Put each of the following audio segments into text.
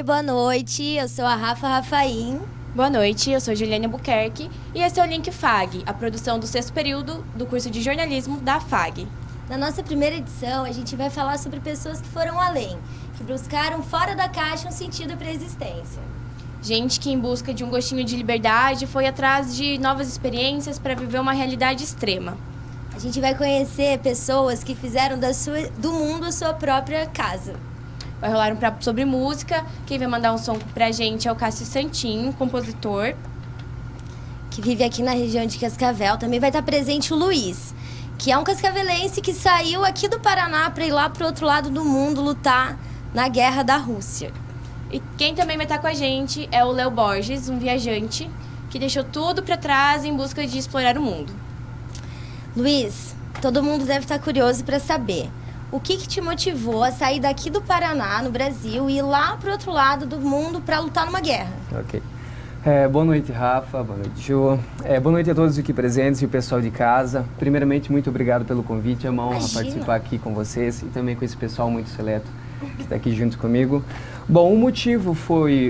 Oi, boa noite. Eu sou a Rafa Rafaim. Boa noite, eu sou Juliane Albuquerque e esse é o Link FAG, a produção do 6º período do curso de jornalismo da FAG. Na nossa primeira edição, a gente vai falar sobre pessoas que foram além, que buscaram fora da caixa um sentido para a existência. Gente que, em busca de um gostinho de liberdade, foi atrás de novas experiências para viver uma realidade extrema. A gente vai conhecer pessoas que fizeram do mundo a sua própria casa. Vai rolar um papo sobre música. Quem vai mandar um som pra gente é o Cássio Santinho, compositor, que vive aqui na região de Cascavel. Também vai estar presente o Luiz, que é um cascavelense que saiu aqui do Paraná para ir lá pro outro lado do mundo lutar na guerra da Rússia. E quem também vai estar com a gente é o Léo Borges, um viajante que deixou tudo para trás em busca de explorar o mundo. Luiz, todo mundo deve estar curioso para saber o que te motivou a sair daqui do Paraná, no Brasil, e ir lá pro outro lado do mundo para lutar numa guerra. Ok. Boa noite, Rafa. Boa noite, Ju. Boa noite a todos aqui presentes e o pessoal de casa. Primeiramente, muito obrigado pelo convite. É uma honra participar aqui com vocês e também com esse pessoal muito seleto que está aqui junto comigo. Bom, o motivo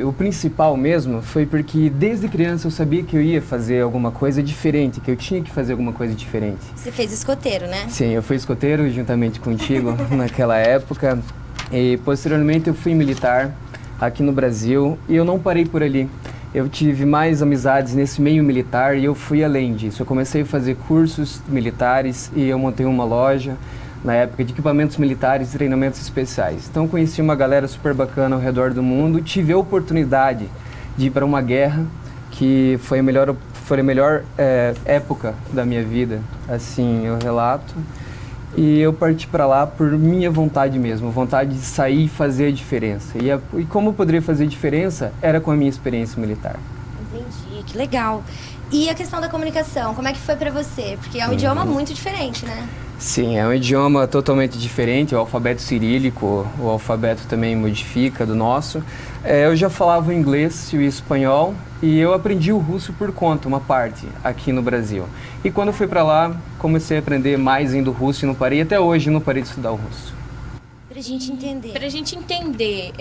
o principal mesmo, foi porque desde criança eu sabia que eu ia fazer alguma coisa diferente, que eu tinha que fazer alguma coisa diferente. Você fez escoteiro, né? Sim, eu fui escoteiro juntamente contigo naquela época e posteriormente eu fui militar aqui no Brasil e eu não parei por ali. Eu tive mais amizades nesse meio militar e eu fui além disso. Eu comecei a fazer cursos militares e eu montei uma loja na época de equipamentos militares e treinamentos especiais. Então conheci uma galera super bacana ao redor do mundo, tive a oportunidade de ir para uma guerra que foi a melhor época da minha vida, assim eu relato. E eu parti para lá por minha vontade mesmo, vontade de sair e fazer a diferença. E como eu poderia fazer a diferença era com a minha experiência militar. Entendi, que legal. E a questão da comunicação, como é que foi para você? Porque é um idioma muito diferente, né? Sim, é um idioma totalmente diferente, o alfabeto cirílico, o alfabeto também modifica do nosso. Eu já falava o inglês e o espanhol e eu aprendi o russo por conta, uma parte, aqui no Brasil. E quando eu fui para lá, comecei a aprender mais ainda o russo e não parei, até hoje não parei de estudar o russo. Pra gente entender. Pra gente entender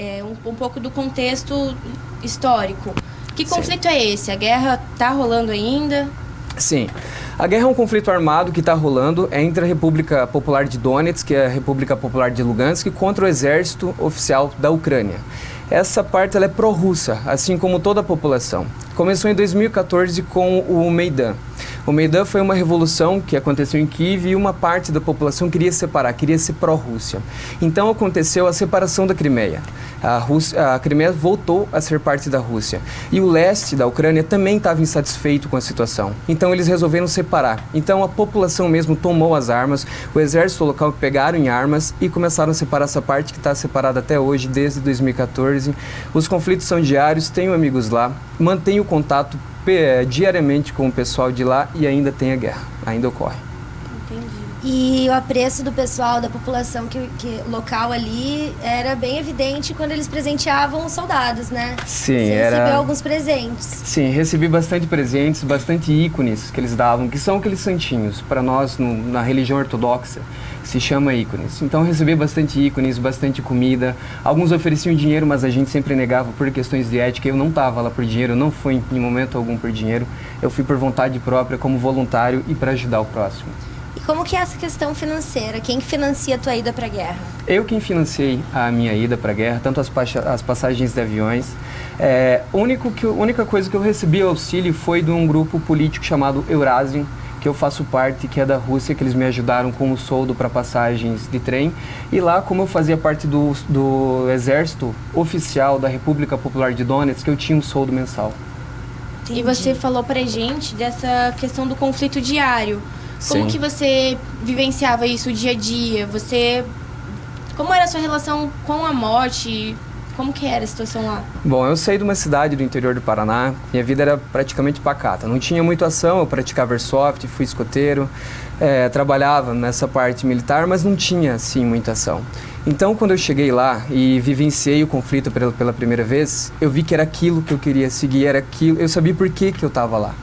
um pouco do contexto histórico. Que conflito é esse? A guerra tá rolando ainda? Sim. A guerra é um conflito armado que está rolando entre a República Popular de Donetsk, que é a República Popular de Lugansk, contra o exército oficial da Ucrânia. Essa parte ela é pró-russa, assim como toda a população. Começou em 2014 com o Maidan. O Maidan foi uma revolução que aconteceu em Kiev e uma parte da população queria separar, queria ser pró-Rússia. Então aconteceu a separação da Crimeia. A Crimeia voltou a ser parte da Rússia. E o leste da Ucrânia também estava insatisfeito com a situação. Então eles resolveram separar. Então a população mesmo tomou as armas, o exército local pegaram em armas e começaram a separar essa parte que está separada até hoje, desde 2014. Os conflitos são diários, tenho amigos lá, mantenho contato diariamente com o pessoal de lá e ainda tem a guerra, ainda ocorre. Entendi. E o apreço do pessoal, da população que local ali era bem evidente quando eles presenteavam os soldados, né? Sim, Você recebeu alguns presentes. Sim, recebi bastante presentes, bastante ícones que eles davam, que são aqueles santinhos. Para nós, na religião ortodoxa, se chama ícones. Então recebi bastante ícones, bastante comida. Alguns ofereciam dinheiro, mas a gente sempre negava por questões de ética. Eu não estava lá por dinheiro, eu não fui em momento algum por dinheiro. Eu fui por vontade própria, como voluntário e para ajudar o próximo. E como que é essa questão financeira? Quem que financia a tua ida para a guerra? Eu quem financiei a minha ida para a guerra, tanto as passagens de aviões. A única coisa que eu recebi auxílio foi de um grupo político chamado Eurasian, que eu faço parte, que é da Rússia, que eles me ajudaram com o soldo para passagens de trem. E lá, como eu fazia parte do exército oficial da República Popular de Donetsk, eu tinha um soldo mensal. Entendi. E você falou pra gente dessa questão do conflito diário. Como que você vivenciava isso dia a dia? Como era a sua relação com a morte? Como que era a situação lá? Bom, eu saí de uma cidade do interior do Paraná, minha vida era praticamente pacata. Não tinha muita ação, eu praticava airsoft, fui escoteiro, trabalhava nessa parte militar, mas não tinha, assim, muita ação. Então, quando eu cheguei lá e vivenciei o conflito pela primeira vez, eu vi que era aquilo que eu queria seguir, era aquilo, eu sabia por que eu estava lá.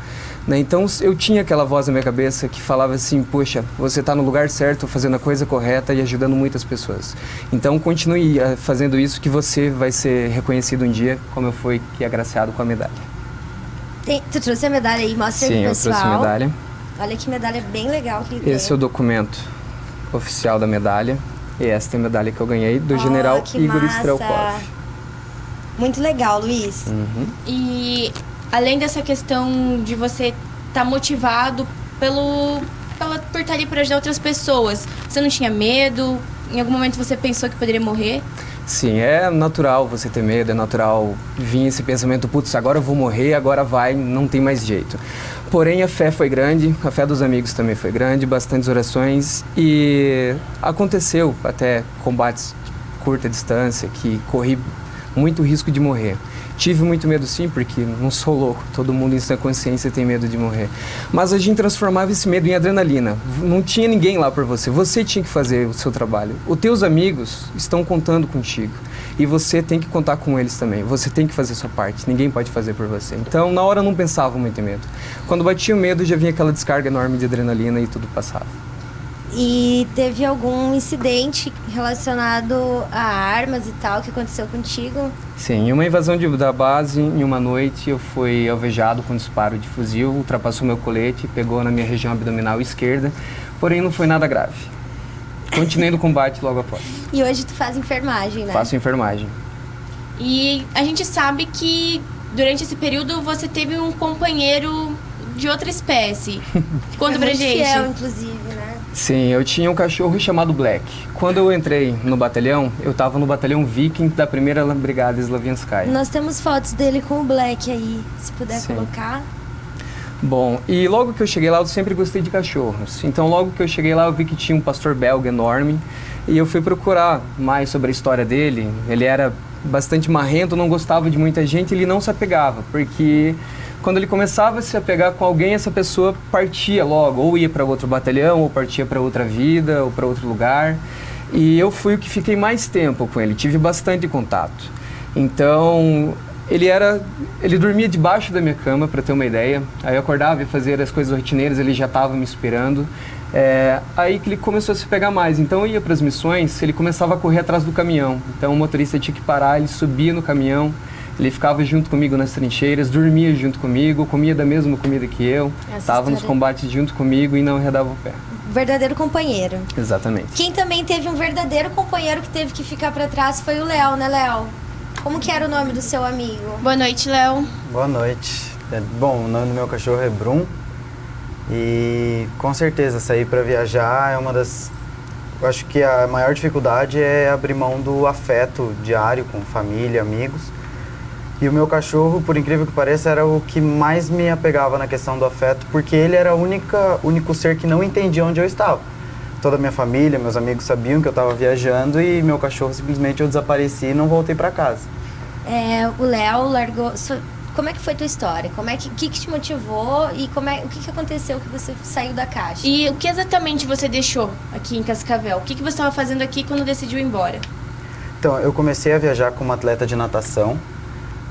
né? Então eu tinha aquela voz na minha cabeça que falava assim, poxa, você está no lugar certo, fazendo a coisa correta e ajudando muitas pessoas. Então continue fazendo isso que você vai ser reconhecido um dia, como eu fui agraciado com a medalha. Tu trouxe a medalha aí, mostra aí pro pessoal. Sim, eu trouxe a medalha. Olha que medalha bem legal que ele tem. Esse é o documento oficial da medalha. E essa é a medalha que eu ganhei do general Igor Strelkov. Muito legal, Luiz. E além dessa questão de você estar motivado por estar ali para ajudar outras pessoas, você não tinha medo? Em algum momento você pensou que poderia morrer? Sim, é natural você ter medo, é natural vir esse pensamento, putz, agora eu vou morrer, agora vai, não tem mais jeito. Porém, a fé foi grande, a fé dos amigos também foi grande, bastantes orações e aconteceu até combates de curta distância que corri muito risco de morrer. Tive muito medo sim, porque não sou louco, todo mundo em sua consciência tem medo de morrer. Mas a gente transformava esse medo em adrenalina. Não tinha ninguém lá por você tinha que fazer o seu trabalho. Os teus amigos estão contando contigo e você tem que contar com eles também. Você tem que fazer a sua parte, ninguém pode fazer por você. Então, na hora eu não pensava muito em medo. Quando batia o medo, já vinha aquela descarga enorme de adrenalina e tudo passava. E teve algum incidente relacionado a armas e tal que aconteceu contigo? Sim, em uma invasão da base, em uma noite, eu fui alvejado com um disparo de fuzil, ultrapassou meu colete, pegou na minha região abdominal esquerda, porém não foi nada grave. Continuei no combate logo após. E hoje tu faz enfermagem, né? Faço enfermagem. E a gente sabe que durante esse período você teve um companheiro de outra espécie. Conta pra gente. Fiel, inclusive, né? Sim, eu tinha um cachorro chamado Black. Quando eu entrei no batalhão, eu estava no batalhão Viking da 1ª Brigada Slavianskaya. Nós temos fotos dele com o Black aí, se puder colocar. Bom, e logo que eu cheguei lá, eu sempre gostei de cachorros. Então, logo que eu cheguei lá, eu vi que tinha um pastor belga enorme. E eu fui procurar mais sobre a história dele. Ele era bastante marrento, não gostava de muita gente, ele não se apegava, porque quando ele começava a se apegar com alguém, essa pessoa partia logo, ou ia para outro batalhão, ou partia para outra vida, ou para outro lugar. E eu fui o que fiquei mais tempo com ele, tive bastante contato. Então, ele dormia debaixo da minha cama, para ter uma ideia. Aí eu acordava e fazia as coisas rotineiras, ele já estava me esperando. Aí que ele começou a se pegar mais. Então eu ia para as missões, ele começava a correr atrás do caminhão. Então o motorista tinha que parar, ele subia no caminhão, ele ficava junto comigo nas trincheiras, dormia junto comigo, comia da mesma comida que eu, estava nos combates junto comigo e não arredava o pé. Verdadeiro companheiro. Exatamente. Quem também teve um verdadeiro companheiro que teve que ficar para trás foi o Léo, né, Léo? Como que era o nome do seu amigo? Boa noite, Léo. Boa noite. Bom, o nome do meu cachorro é Brum. E com certeza sair para viajar é uma das... Eu acho que a maior dificuldade é abrir mão do afeto diário com família, amigos. E o meu cachorro, por incrível que pareça, era o que mais me apegava na questão do afeto, porque ele era o único ser que não entendia onde eu estava. Toda a minha família, meus amigos sabiam que eu estava viajando e meu cachorro simplesmente eu desapareci e não voltei para casa. O Léo largou... Como é que foi tua história? O que te motivou e o que aconteceu que você saiu da caixa? E o que exatamente você deixou aqui em Cascavel? O que você estava fazendo aqui quando decidiu ir embora? Então, eu comecei a viajar como atleta de natação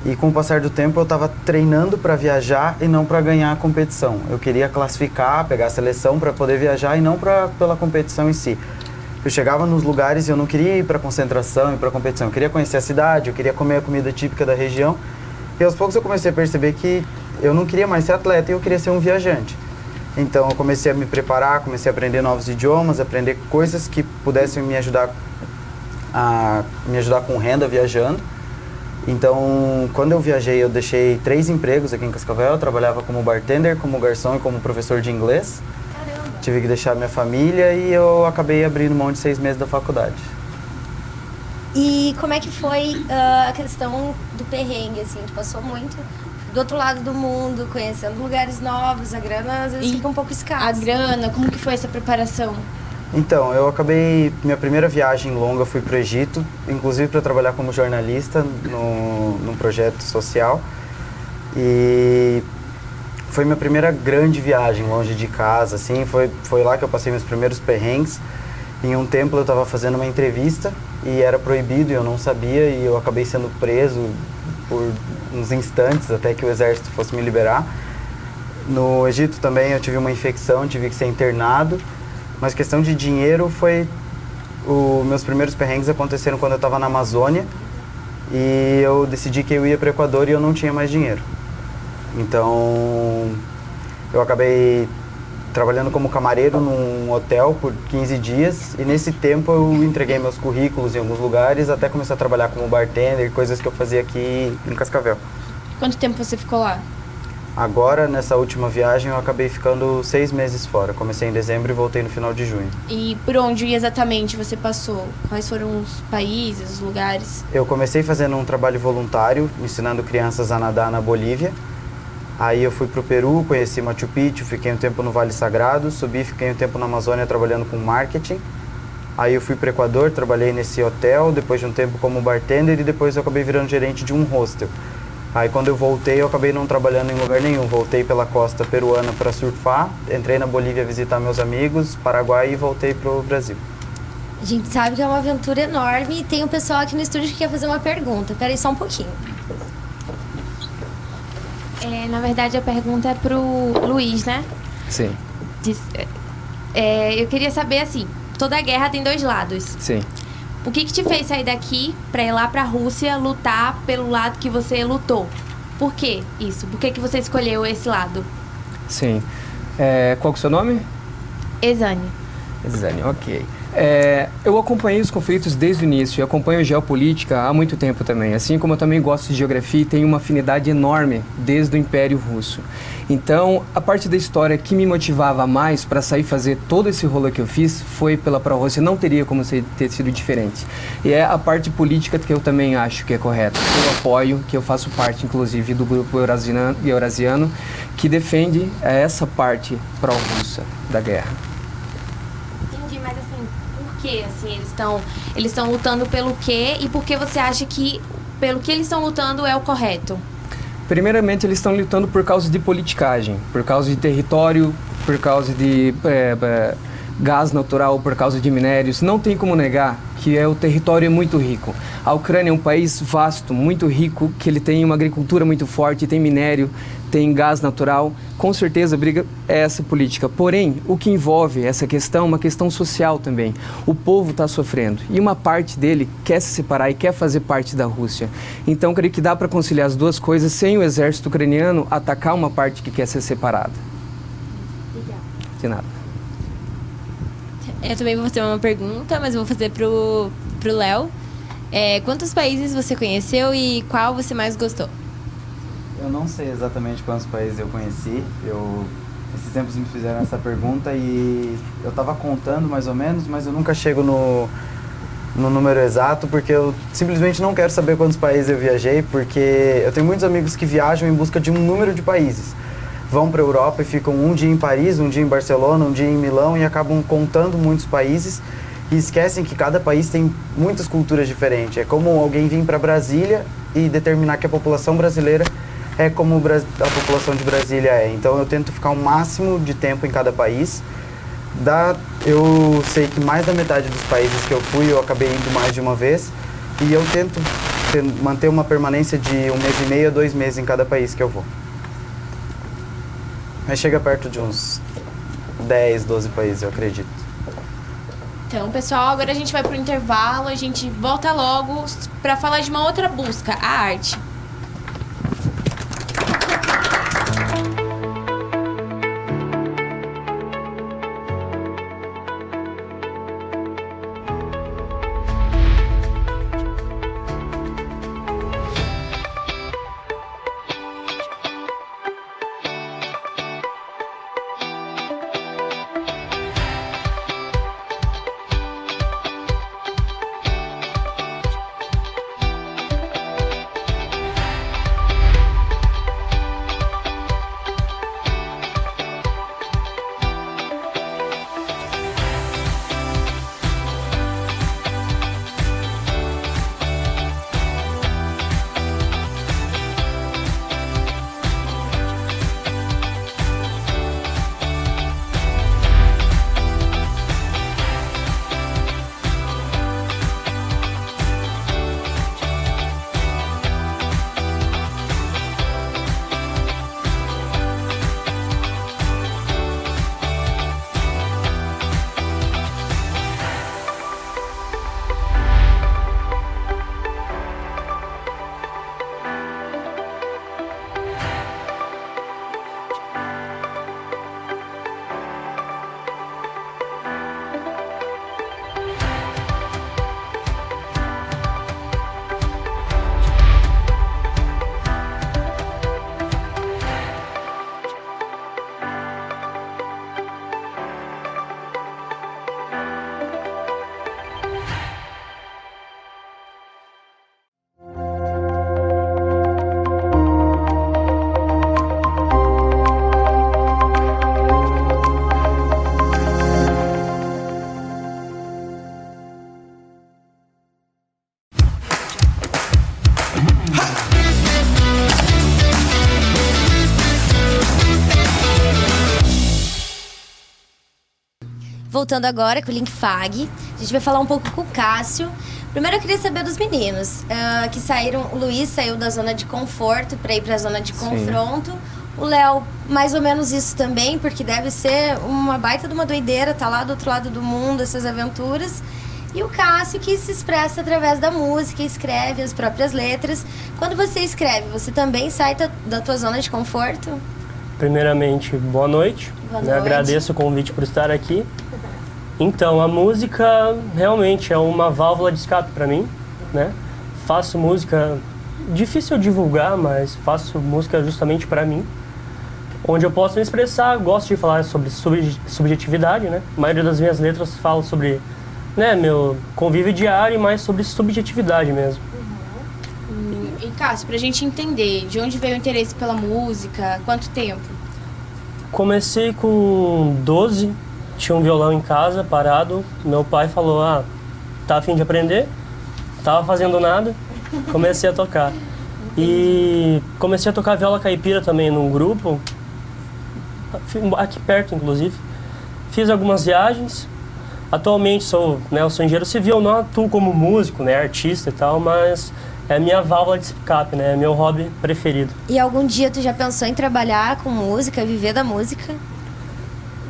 e com o passar do tempo eu estava treinando para viajar e não para ganhar a competição. Eu queria classificar, pegar a seleção para poder viajar e não pela competição em si. Eu chegava nos lugares e eu não queria ir para concentração e para competição. Eu queria conhecer a cidade, eu queria comer a comida típica da região. E aos poucos eu comecei a perceber que eu não queria mais ser atleta e eu queria ser um viajante. Então eu comecei a me preparar, comecei a aprender novos idiomas, aprender coisas que pudessem me ajudar com renda viajando. Então, quando eu viajei, eu deixei 3 empregos aqui em Cascavel. Eu trabalhava como bartender, como garçom e como professor de inglês. Caramba! Tive que deixar minha família e eu acabei abrindo mão de 6 meses da faculdade. E como é que foi a questão do perrengue, assim? Tu passou muito do outro lado do mundo, conhecendo lugares novos, a grana às vezes fica um pouco escassa. A grana, como que foi essa preparação? Então, eu acabei... Minha primeira viagem longa fui para o Egito, inclusive para trabalhar como jornalista num projeto social. E foi minha primeira grande viagem longe de casa, assim. Foi lá que eu passei meus primeiros perrengues. Em um templo eu estava fazendo uma entrevista e era proibido e eu não sabia e eu acabei sendo preso por uns instantes até que o exército fosse me liberar. No Egito também eu tive uma infecção, tive que ser internado, mas questão de dinheiro foi... Meus primeiros perrengues aconteceram quando eu estava na Amazônia e eu decidi que eu ia para o Equador e eu não tinha mais dinheiro. Então, eu acabei trabalhando como camareiro num hotel por 15 dias e nesse tempo eu entreguei meus currículos em alguns lugares até começar a trabalhar como bartender, coisas que eu fazia aqui em Cascavel. Quanto tempo você ficou lá? Agora, nessa última viagem, eu acabei ficando 6 meses fora. Comecei em dezembro e voltei no final de junho. E por onde exatamente você passou? Quais foram os países, os lugares? Eu comecei fazendo um trabalho voluntário, ensinando crianças a nadar na Bolívia. Aí eu fui para o Peru, conheci Machu Picchu, fiquei um tempo no Vale Sagrado, subi, fiquei um tempo na Amazônia trabalhando com marketing. Aí eu fui para o Equador, trabalhei nesse hotel, depois de um tempo como bartender e depois eu acabei virando gerente de um hostel. Aí quando eu voltei, eu acabei não trabalhando em lugar nenhum. Voltei pela costa peruana para surfar, entrei na Bolívia visitar meus amigos, Paraguai e voltei pro Brasil. A gente sabe que é uma aventura enorme e tem um pessoal aqui no estúdio que quer fazer uma pergunta. Peraí só um pouquinho. Na verdade, a pergunta é pro Luiz, né? Sim. Eu queria saber, assim, toda guerra tem 2 lados. Sim. O que te fez sair daqui pra ir lá pra Rússia lutar pelo lado que você lutou? Por que isso? Por que você escolheu esse lado? Sim. Qual que é o seu nome? Exane. Exane, ok. Eu acompanhei os conflitos desde o início, eu acompanho geopolítica há muito tempo também, assim como eu também gosto de geografia e tenho uma afinidade enorme desde o Império Russo. Então, a parte da história que me motivava mais para sair fazer todo esse rolo que eu fiz foi pela pró-Rússia, não teria como ter sido diferente. E é a parte política que eu também acho que é correta. Eu apoio, que eu faço parte, inclusive, do grupo eurasiano que defende essa parte pró-russa da guerra. Mas assim, por que assim, eles estão lutando pelo quê e por que você acha que pelo que eles estão lutando é o correto? Primeiramente, eles estão lutando por causa de politicagem, por causa de território, por causa de gás natural, por causa de minérios. Não tem como negar que o território é muito rico. A Ucrânia é um país vasto, muito rico, que ele tem uma agricultura muito forte, tem minério, tem gás natural. Com certeza a briga é essa política. Porém, o que envolve essa questão é uma questão social também. O povo está sofrendo e uma parte dele quer se separar e quer fazer parte da Rússia. Então, creio que dá para conciliar as duas coisas sem o exército ucraniano atacar uma parte que quer ser separada. Obrigada. De nada. Eu também vou fazer uma pergunta, mas eu vou fazer pro Léo. Quantos países você conheceu e qual você mais gostou? Eu não sei exatamente quantos países eu conheci. Esses tempos me fizeram essa pergunta e eu estava contando mais ou menos, mas eu nunca chego no número exato, porque eu simplesmente não quero saber quantos países eu viajei, porque eu tenho muitos amigos que viajam em busca de um número de países. Vão para a Europa e ficam um dia em Paris, um dia em Barcelona, um dia em Milão e acabam contando muitos países e esquecem que cada país tem muitas culturas diferentes. É como alguém vir para Brasília e determinar que a população brasileira é como a população de Brasília é. Então eu tento ficar o máximo de tempo em cada país. Eu sei que mais da metade dos países que eu fui eu acabei indo mais de uma vez e eu tento manter uma permanência de 1 mês e meio a 2 meses em cada país que eu vou. Mas chega perto de uns 10, 12 países, eu acredito. Então, pessoal, agora a gente vai pro intervalo, a gente volta logo para falar de uma outra busca, a arte. voltando agora com o Link Fag. A gente vai falar um pouco com o Cássio. Primeiro eu queria saber dos meninos, que saíram. O Luiz saiu da zona de conforto para ir para a zona de confronto. O Léo, mais ou menos isso também, porque deve ser uma baita de uma doideira, tá lá do outro lado do mundo, essas aventuras. E o Cássio, que se expressa através da música, escreve as próprias letras. Quando você escreve, você também sai da tua zona de conforto? Primeiramente, boa noite. Boa noite. Agradeço o convite por estar aqui. Então, a música realmente é uma válvula de escape para mim, né? Faço música, difícil divulgar, mas faço música justamente para mim, onde eu posso me expressar. Gosto de falar sobre subjetividade, né? A maioria das minhas letras fala sobre, né, meu convívio diário, mais sobre subjetividade mesmo. E Cássio, pra gente entender, de onde veio o interesse pela música, quanto tempo? Comecei com 12, tinha um violão em casa, parado. Meu pai falou, tá a fim de aprender? Tava fazendo nada, comecei a tocar. E comecei a tocar viola caipira também num grupo, aqui perto inclusive. Fiz algumas viagens. Atualmente sou engenheiro civil, não atuo como músico, né, artista e tal, mas é minha válvula de escape, né, é meu hobby preferido. E algum dia tu já pensou em trabalhar com música, viver da música?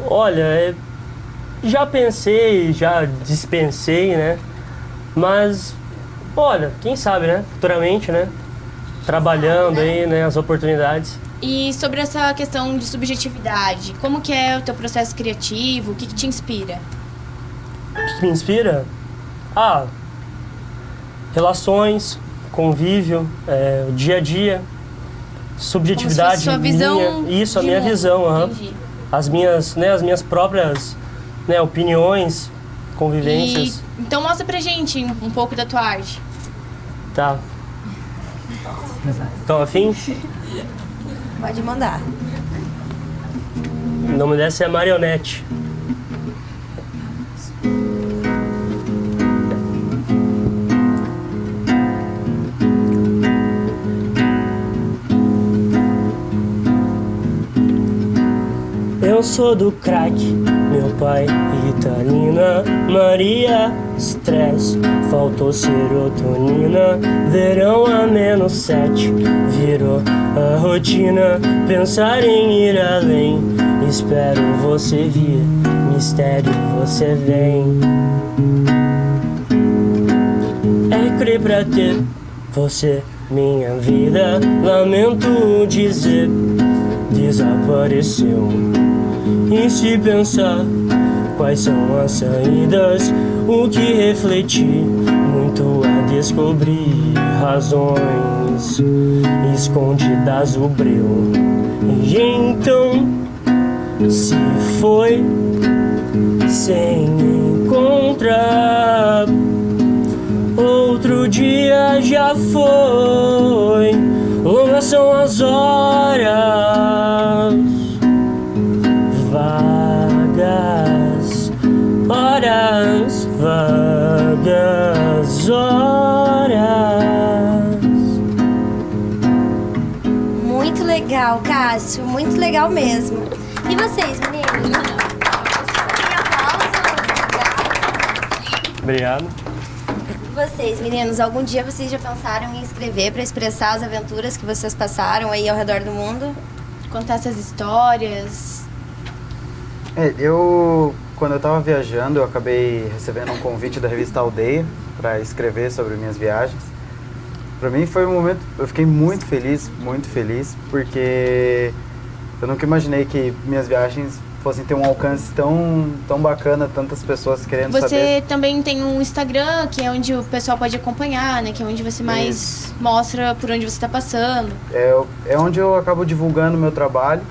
Olha, já pensei, já dispensei, né, mas, olha, quem sabe, né, futuramente, né, trabalhando aí, né, as oportunidades. E sobre essa questão de subjetividade, como que é o teu processo criativo, o que te inspira? O que me inspira? Relações, convívio, o dia a dia, subjetividade sua visão minha. Isso, a minha visão. Entendi. As minhas próprias, né, opiniões, convivências. Então mostra pra gente um pouco da tua arte. Tá. Estão afim? Pode mandar. O nome dessa é Marionete. Eu sou do crack, meu pai Ritalina, Maria, estresse, faltou serotonina, verão a -7, virou a rotina, pensar em ir além, espero você vir, mistério você vem. É crer pra ter você, minha vida, lamento dizer, desapareceu. E se pensar quais são as saídas, o que refletir, muito a descobrir, razões escondidas o breu. E então se foi sem encontrar, outro dia já foi, longas são as horas, vagas horas, vagas horas. Muito legal, Cássio. Muito legal mesmo. E vocês, meninos? Obrigado. E vocês, meninos, algum dia vocês já pensaram em escrever para expressar as aventuras que vocês passaram aí ao redor do mundo? Contar essas histórias. Quando eu estava viajando, eu acabei recebendo um convite da revista Aldeia para escrever sobre minhas viagens. Para mim foi um momento, eu fiquei muito feliz, porque eu nunca imaginei que minhas viagens fossem ter um alcance tão bacana, tantas pessoas querendo saber. Você também tem um Instagram, que é onde o pessoal pode acompanhar, né? Que é onde você mais mostra por onde você está passando. É onde eu acabo divulgando o meu trabalho.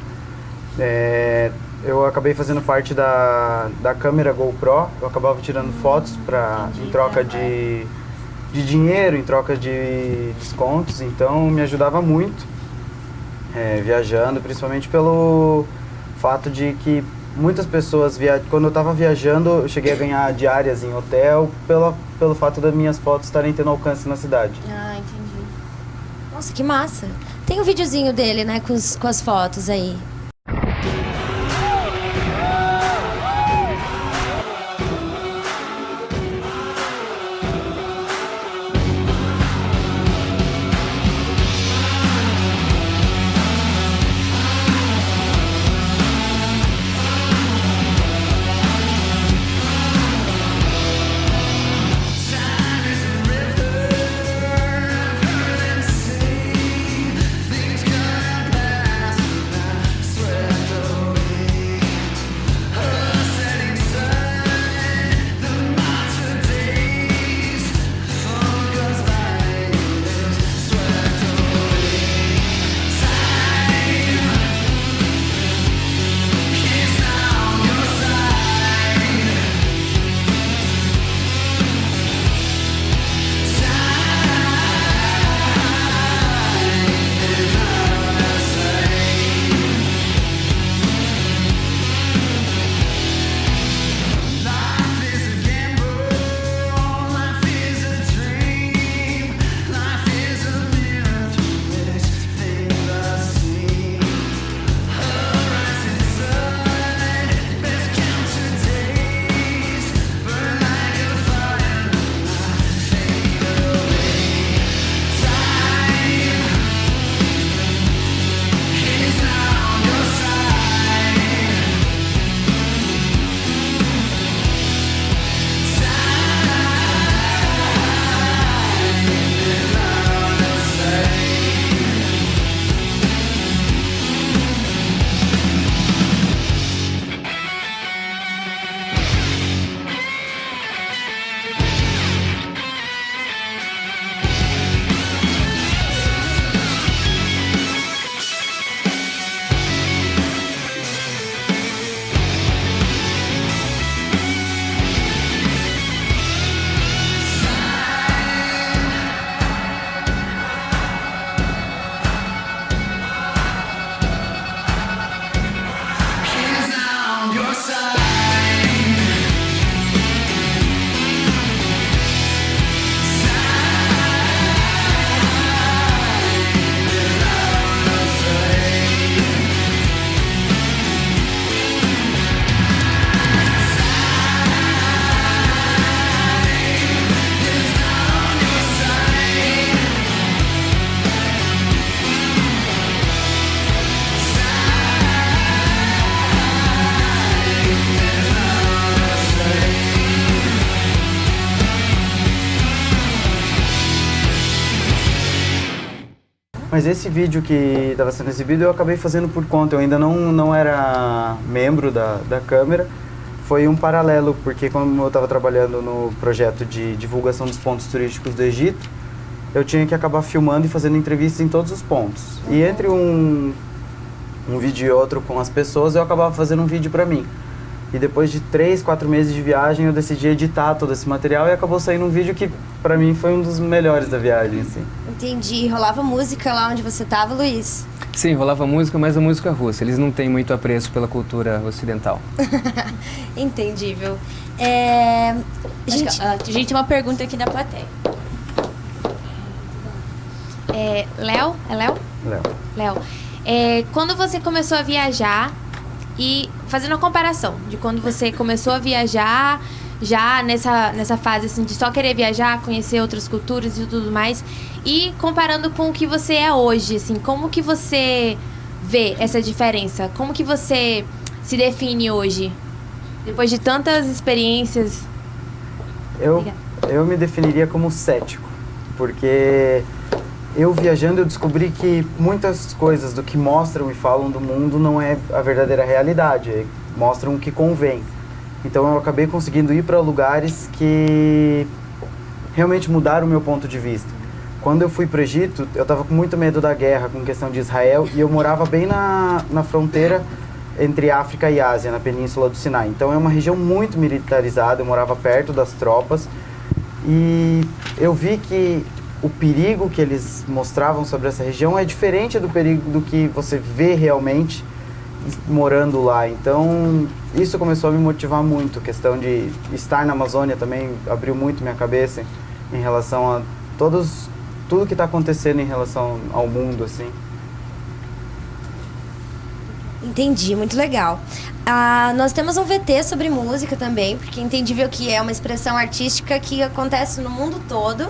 Eu acabei fazendo parte da câmera GoPro, eu acabava tirando fotos em troca de dinheiro, em troca de descontos, então me ajudava muito viajando, principalmente pelo fato de que muitas pessoas, quando eu estava viajando, eu cheguei a ganhar diárias em hotel, pelo fato das minhas fotos estarem tendo alcance na cidade. Ah, entendi. Nossa, que massa. Tem um videozinho dele, né, com as fotos aí. Mas esse vídeo que estava sendo exibido eu acabei fazendo por conta, eu ainda não era membro da Câmara. Foi um paralelo, porque como eu estava trabalhando no projeto de divulgação dos pontos turísticos do Egito, eu tinha que acabar filmando e fazendo entrevistas em todos os pontos. E entre um vídeo e outro com as pessoas, eu acabava fazendo um vídeo para mim. E depois de 3, 4 meses de viagem, eu decidi editar todo esse material e acabou saindo um vídeo que, para mim, foi um dos melhores da viagem, assim. Entendi. Rolava música lá onde você estava, Luiz? Sim, rolava música, mas a música russa. Eles não têm muito apreço pela cultura ocidental. Entendível. Gente, a gente tem uma pergunta aqui da plateia. Léo? É Léo? Léo. Léo, quando você começou a viajar e fazendo a comparação de quando você começou a viajar, já nessa fase assim, de só querer viajar, conhecer outras culturas e tudo mais, e comparando com o que você é hoje, assim, como que você vê essa diferença? Como que você se define hoje? Depois de tantas experiências... Eu me definiria como cético, porque eu viajando eu descobri que muitas coisas do que mostram e falam do mundo não é a verdadeira realidade, mostram o que convém. Então eu acabei conseguindo ir para lugares que realmente mudaram o meu ponto de vista. Quando eu fui para o Egito, eu estava com muito medo da guerra, com questão de Israel, e eu morava bem na fronteira entre África e Ásia, na Península do Sinai. Então é uma região muito militarizada, eu morava perto das tropas, e eu vi que o perigo que eles mostravam sobre essa região é diferente do perigo do que você vê realmente morando lá. Então isso começou a me motivar muito. A questão de estar na Amazônia também abriu muito minha cabeça em relação a tudo que está acontecendo em relação ao mundo, assim. Entendi, muito legal. Nós temos um VT sobre música também, porque é entendível que é uma expressão artística que acontece no mundo todo.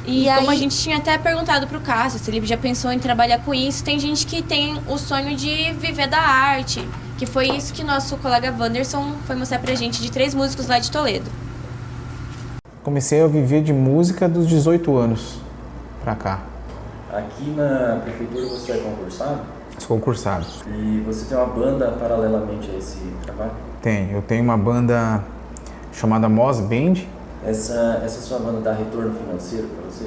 E como a gente tinha até perguntado pro Cássio se ele já pensou em trabalhar com isso, tem gente que tem o sonho de viver da arte, que foi isso que nosso colega Wanderson foi mostrar pra gente, de 3 músicos lá de Toledo. Comecei a viver de música dos 18 anos pra cá. Aqui na prefeitura você é concursado? Sou concursado. E você tem uma banda paralelamente a esse trabalho? Eu tenho uma banda chamada Moz Band. Essa sua banda dá retorno financeiro para você?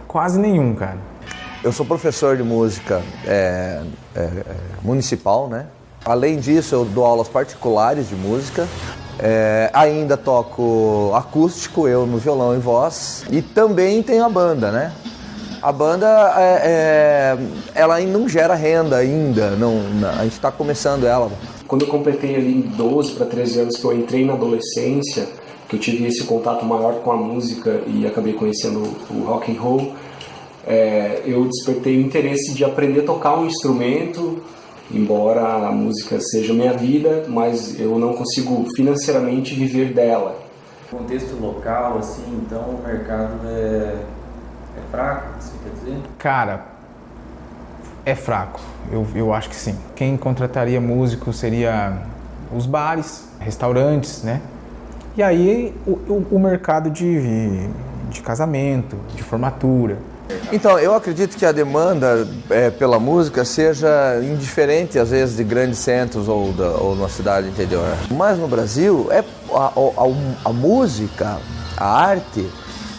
Quase nenhum, cara. Eu sou professor de música municipal, né? Além disso, eu dou aulas particulares de música. Ainda toco acústico, eu no violão e voz. E também tenho a banda, né? A banda, ela não gera renda ainda, a gente está começando ela. Quando eu completei ali 12 para 13 anos, que eu entrei na adolescência, que eu tive esse contato maior com a música e acabei conhecendo o rock and roll, eu despertei o interesse de aprender a tocar um instrumento, embora a música seja minha vida, mas eu não consigo financeiramente viver dela. No contexto local, assim, então o mercado é fraco, você quer dizer? Cara, é fraco, eu acho que sim. Quem contrataria músico seria os bares, restaurantes, né? E aí o mercado de casamento, de formatura. Então, eu acredito que a demanda pela música seja indiferente, às vezes, de grandes centros ou numa cidade interior. Mas no Brasil, a música, a arte,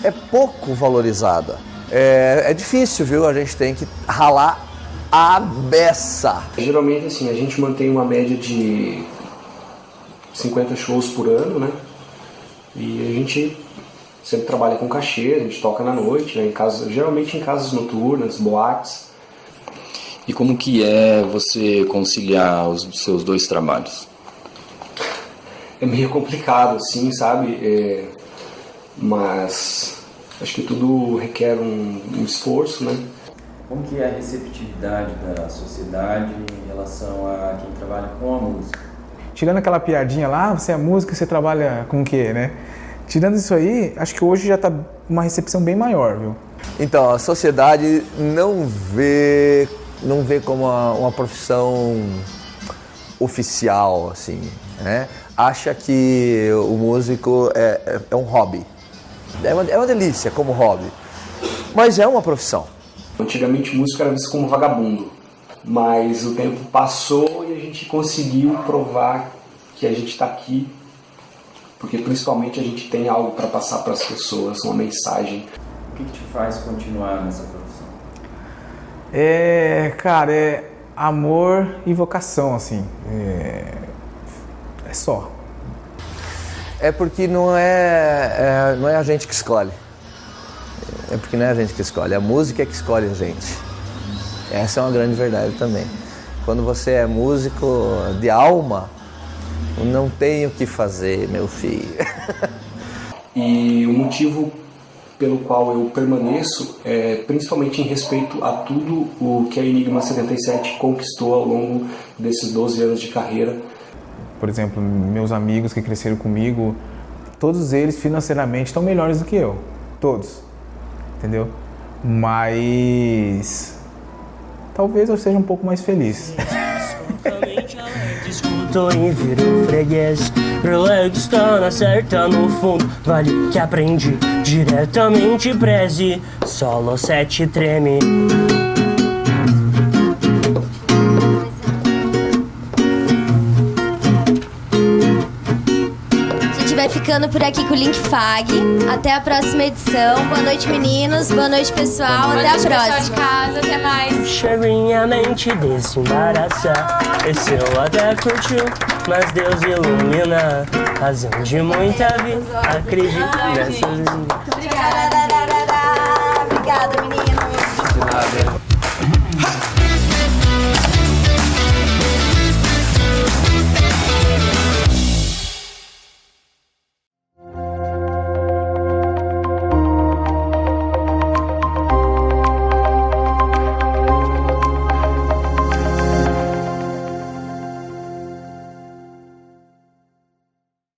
é pouco valorizada. É difícil, viu? A gente tem que ralar a beça. Geralmente, assim, a gente mantém uma média de 50 shows por ano, né? E a gente sempre trabalha com cachê, a gente toca na noite, né? Geralmente em casas noturnas, boates. E como que é você conciliar os seus 2 trabalhos? É meio complicado, assim, sabe? Mas acho que tudo requer um esforço, né? Como que é a receptividade da sociedade em relação a quem trabalha com a música? Tirando aquela piadinha lá, você é músico, você trabalha com o quê, né? Tirando isso aí, acho que hoje já está uma recepção bem maior, viu? Então, a sociedade não vê como uma profissão oficial, assim, né? Acha que o músico é um hobby. É uma delícia como hobby, mas é uma profissão. Antigamente músico era visto como vagabundo, mas o tempo passou e a gente conseguiu provar que a gente está aqui, porque principalmente a gente tem algo para passar para as pessoas, uma mensagem. O que te faz continuar nessa profissão? Cara, é amor e vocação, assim. É só. É porque não é a gente que escolhe. É porque não é a gente que escolhe, a música é que escolhe a gente. Essa é uma grande verdade também. Quando você é músico de alma, não tem o que fazer, meu filho. E o motivo pelo qual eu permaneço é principalmente em respeito a tudo o que a Enigma 77 conquistou ao longo desses 12 anos de carreira. Por exemplo, meus amigos que cresceram comigo, todos eles financeiramente estão melhores do que eu. Todos. Entendeu? Mas talvez eu seja um pouco mais feliz. Discuto e viro freguês. Relax está na certa no fundo. Vale que aprendi diretamente preze. Solo 7 treme. Vai ficando por aqui com o Link Fag. Até a próxima edição. Boa noite, meninos. Boa noite, pessoal. Até a próxima. Pessoal de casa, até mais. Chego em a mente desembaraçar. Esse eu até curtiu, mas Deus ilumina. Razão de muita vida. Acredito nessa. Obrigada, meninos. De nada.